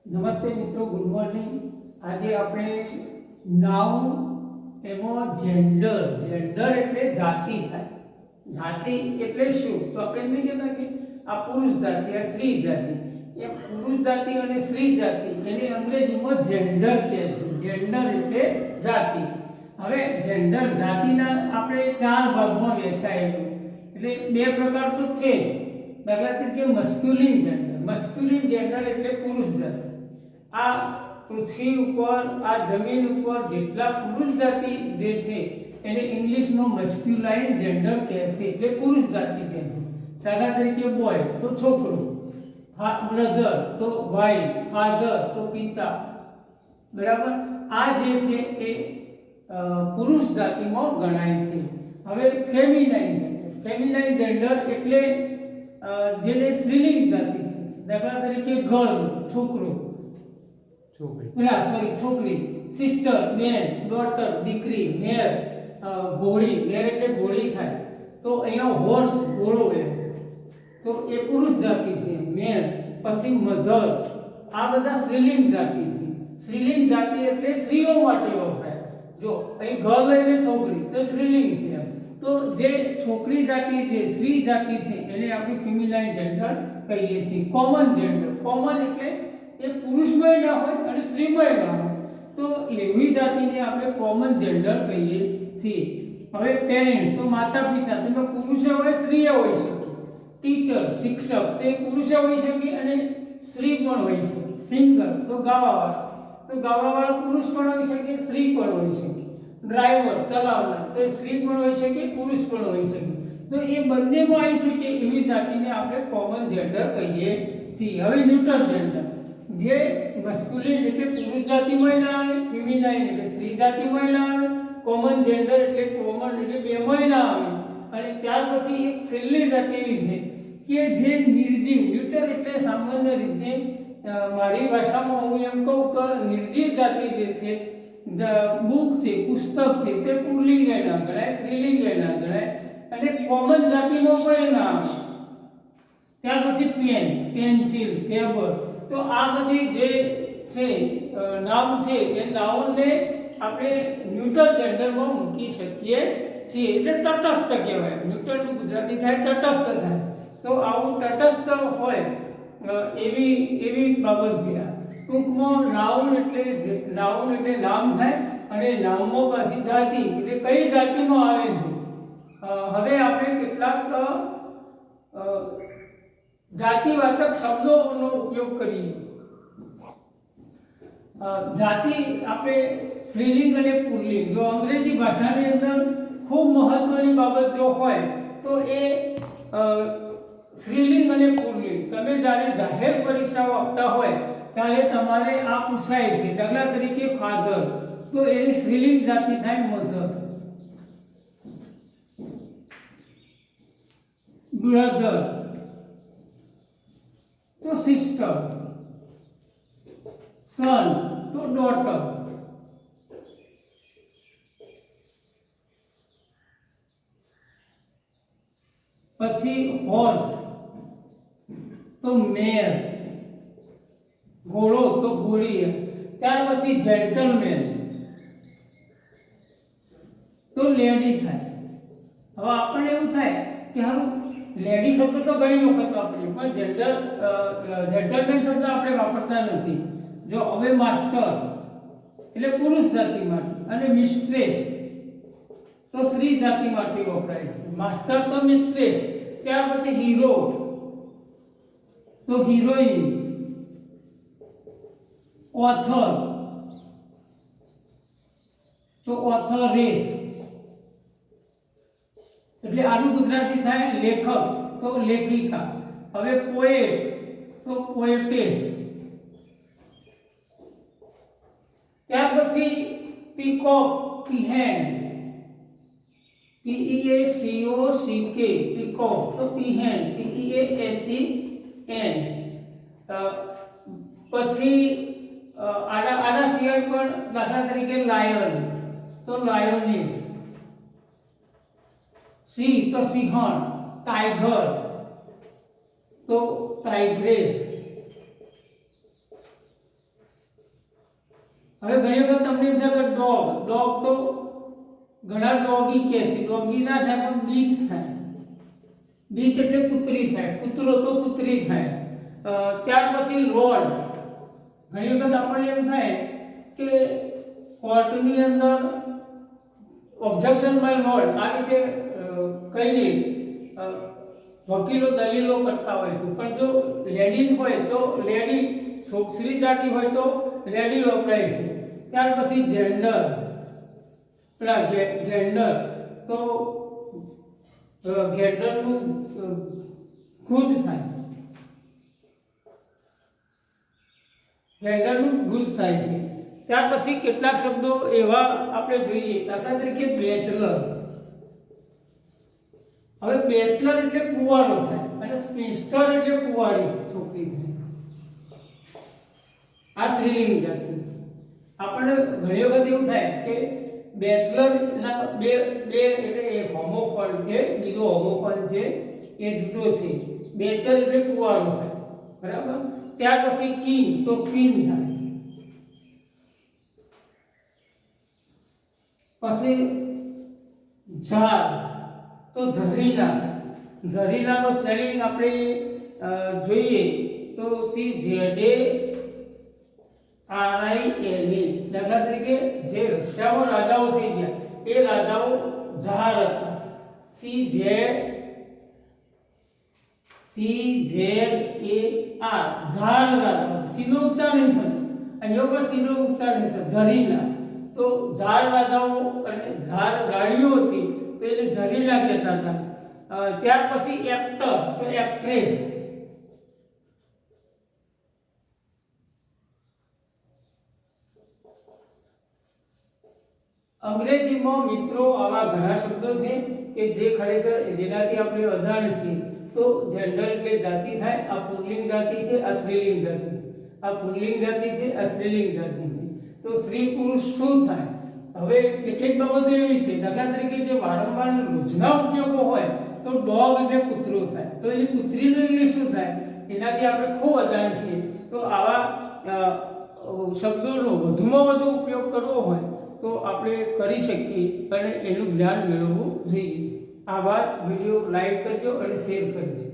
નમસ્તે મિત્રો, good morning. આજે આપણે નાઉન એમાં જેન્ડર એટલે જાતિ થાય. જાતિ એટલે શું? તો આપણે એમ નહીં કહેતા કે આ પુરુષ જાતિ, આ સ્ત્રી જાતિ. એ પુરુષ જાતિ અને સ્ત્રી જાતિ એને અંગ્રેજીમાં જેન્ડર કહે છે. જેન્ડર એટલે જાતિ. હવે જેન્ડર જાતિના આપણે 4 ભાગમાં વહેંચાયેલું. એટલે 2 પ્રકાર તો છે જ. દાખલા તરીકે મસ્ક્યુલિન જેન્ડર એટલે પુરુષ જાતિ. આ પૃથ્વી ઉપર, આ જમીન ઉપર જેટલા પુરુષ જાતિ જે છે એને ઇંગ્લિશમાં મસ્ક્યુલાઇન જેન્ડર કહે છે, એટલે પુરુષ જાતિ કહે છે. દાખલા તરીકે બોય તો છોકરો, બ્રધર તો ભાઈ, ફાધર તો પિતા. બરાબર. આ જે છે એ પુરુષ જાતિમાં ગણાય છે. હવે ફેમિનાઇન જેન્ડર એટલે જેને સ્ત્રીલિંગ જાતિ કહે છે. દાખલા તરીકે ગર્લ છોકરો, છોકરી, સિસ્ટર બેન, ડોટર દીકરી, મેર ઘોડી, મેર એટલે ઘોડી થાય. તો અહીંયા હોર્સ ઘોડો એમ, તો એ પુરુષ જાતિ છે મેર. પછી મધર, આ બધા સ્ત્રીલિંગ જાતિ છે. સ્ત્રીલિંગ જાતિ એટલે સ્ત્રીઓ માટે વપરાય. જો અહીં ઘર લઈને છોકરી તો સ્ત્રીલિંગ છે. તો જે છોકરી જાતિ છે, સ્ત્રી જાતિ છે, એને આપણે ફિમેનાઇન જેન્ડર કહીએ છીએ. કોમન એટલે એ પુરુષમય ના હોય અને સ્ત્રીમય ના હોય, તો એવી જાતિને આપણે કોમન જેન્ડર કહીએ છીએ. હવે પેરેન્ટ તો માતા પિતા, તેમાં પુરુષ હોય સ્ત્રી હોઈ શકે. ટીચર શિક્ષક, તે પુરુષ હોઈ શકે અને સ્ત્રી પણ હોઈ શકે. સિંગર તો ગાવાવાળા પુરુષ પણ હોઈ શકે, સ્ત્રી પણ હોઈ શકે. ડ્રાઈવર ચલાવનાર, તો સ્ત્રી પણ હોઈ શકે, પુરુષ પણ હોઈ શકે. તો એ બંનેમાં આવી શકે એવી જાતિને આપણે કોમન જેન્ડર કહીએ છીએ. હવે ન્યુટ્રલ જેન્ડર, જે મસ્ક્યુલિન એટલે પુરુષ જાતિમાં ના આવે, ફેમિનાઇન એટલે સ્ત્રી જાતિમાં ના આવે, કોમન જેન્ડર એટલે કોમન એટલે બેમાં ના આવે. અને ત્યાર પછી એક છેલ્લી જાતિ એવી છે કે જે નિર્જીવ. ન્યુટ્રલ એટલે સામાન્ય રીતે મારી ભાષામાં હું એમ કહું કે નિર્જીવ જાતિ જે છે, બુક છે, પુસ્તક છે, તે પુલ્લિંગ ના ગણાય, સ્ત્રીલિંગ ના ગણાય અને કોમન જાતિમાં પણ ના આવે. ત્યાર પછી પેન, પેન્સિલ, પેપર. તો આ બધી જે છે નામ છે, એ નાઉનને આપણે ન્યુટ્રલ જેન્ડરમાં મૂકી શકીએ છીએ. એટલે તટસ્થ કહેવાય. ન્યુટ્રલનું ગુજરાતી થાય તટસ્થ થાય. તો આવું તટસ્થ હોય એવી બાબત છે. ટૂંકમાં નાઉન એટલે નામ થાય અને નામમાં પાછી જાતિ એટલે કઈ જાતિમાં આવે છે. હવે આપણે કેટલાક જાતિવાચક શબ્દોનો ઉપયોગ કરીએ. જાતિ આપણે સ્ત્રીલિંગ અને પુલ્લિંગ, જો અંગ્રેજી ભાષાની અંદર ખૂબ મહત્વની બાબત જો હોય તો એ સ્ત્રીલિંગ અને પુલ્લિંગ. તમે જ્યારે જાહેર પરીક્ષાઓ આપતા હોય ત્યારે તમારે આ પૂછાય છે. દાખલા તરીકે ફાધર, તો એની સ્ત્રીલિંગ જાતિ થાય મધર. બ્રધર તો સિસ્ટર, સન તો ડોટર. પછી હોર્સ તો મેર, ઘોડો તો ઘોડી. ત્યાર પછી જેન્ટલમેન તો લેડી થાય. હવે આપણને એવું થાય કે હારું લેડી શબ્દ તો ઘણી વખત વાપરીએ, પણ જેન્ટલમેન શબ્દ આપણે વાપરતા નથી. જો હવે માસ્ટર એટલે પુરુષ જાતિ માટે અને મિસ્ટ્રેસ તો સ્ત્રી જાતિ માટે વપરાય છે. માસ્ટર તો મિસ્ટ્રેસ. ત્યાર પછી હીરો તો હિરોઈન, ઓથર તો ઓથરેસ. એટલે આનું ગુજરાતી થાય લેખક તો લેખિકા. હવે પોએટ તો પોએટેસ. ત્યાર પછી પીકોક, પીહેન, PEACOCK, પીકોક તો પીહેન, PEAHEN. પછી આના સિવાય પણ દાખલા તરીકે લાયન તો લાયોનેસ, સિંહ તો સિંહણ, ટાઈગર તો ટાઈગ્રેસ. હવે ઘણી વખત તમને એમ થાય કે ડોગ તો ઘણા ડોગી કહે છે, ડોગી ના થાય પણ બીચ થાય, બીચ એટલે કૂતરી થાય, કૂતરો તો કૂતરી થાય. ત્યાર પછી લોર્ડ, ઘણી વખત આપણને એમ થાય કે કોર્ટની અંદર ઓબ્જેક્શન બાય લોર્ડ આ રીતે કહીને વકીલો દલીલો કરતા હોય છે, પણ જો લેડીઝ હોય તો લેડી, છોકરી જાતિ હોય તો લેડી વપરાય છે. ત્યાર પછી જેન્ડર, જેન્ડર તો ગેન્ડરનું ગુજ થાય, ગેન્ડરનું ગુજ થાય છે. ત્યાર પછી કેટલાક શબ્દો એવા આપણે જોઈએ, દાખલા તરીકે બેચલર. હવે બેચલર એટલે કુંવારો થાય અને સ્પિન્સ્ટર એટલે કુંવારી છોકરી થાય. આ સ્ત્રીલિંગ જાતિ. આપણને ઘણી વખત એવું થાય કે બેચલર ના બે એટલે એક હોમોફોન છે, બીજો હોમોફોન છે, એ જુદો છે. બેચલર એટલે કુંવારો થાય, બરાબર. ત્યાર પછી કિંગ તો ક્વીન થાય. પછી ઝાર તો ઝરીના. ઝરીનાનો સ્પેલિંગ આપણે જોઈએ તો CZARINA. દાખલા તરીકે જે રશિયામાં રાજાઓ થઈ ગયા એ રાજાઓ ઝાર હતા. CZAR ઝાર રાજા. સીનો ઉચ્ચાર નહીં થતો, અહીંયા પર સીનો ઉચ્ચાર નહીં થતો. ઝરીના તો ઝાર રાજાઓ અને ઝાર રાણીઓ હતી તો એને ઝરીના કહેતા હતા. ત્યાર પછી એક્ટર તો એક્ટ્રેસ. અંગ્રેજીમાં મિત્રો આવા ઘણા શબ્દો છે કે જે ખરેખર જેનાથી આપણે અજાણ છીએ. તો જેન્ડર એટલે જાતિ થાય. આ પુલ્લિંગ જાતિ છે, આ સ્ત્રીલિંગ જાતિ છે. આ પુલ્લિંગ જાતિ છે, આ સ્ત્રીલિંગ જાતિ છે. તો સ્ત્રી પુરુષ શું થાય? હવે કેટલીક બાબતો એવી છે, દાખલા તરીકે જે વારંવાર રોજના ઉપયોગો હોય તો ડોગ એટલે કૂતરો થાય, તો એની કૂતરીનું ઇંગ્લિશ શું થાય? એનાથી આપણે ખૂબ અજાણ છીએ. તો આવા શબ્દોનો વધુમાં વધુ ઉપયોગ કરવો હોય તો આપણે કરી શકીએ અને એનું જ્ઞાન મેળવવું જોઈએ. આભાર. વિડીયો લાઈક કરજો અને શેર કરજો.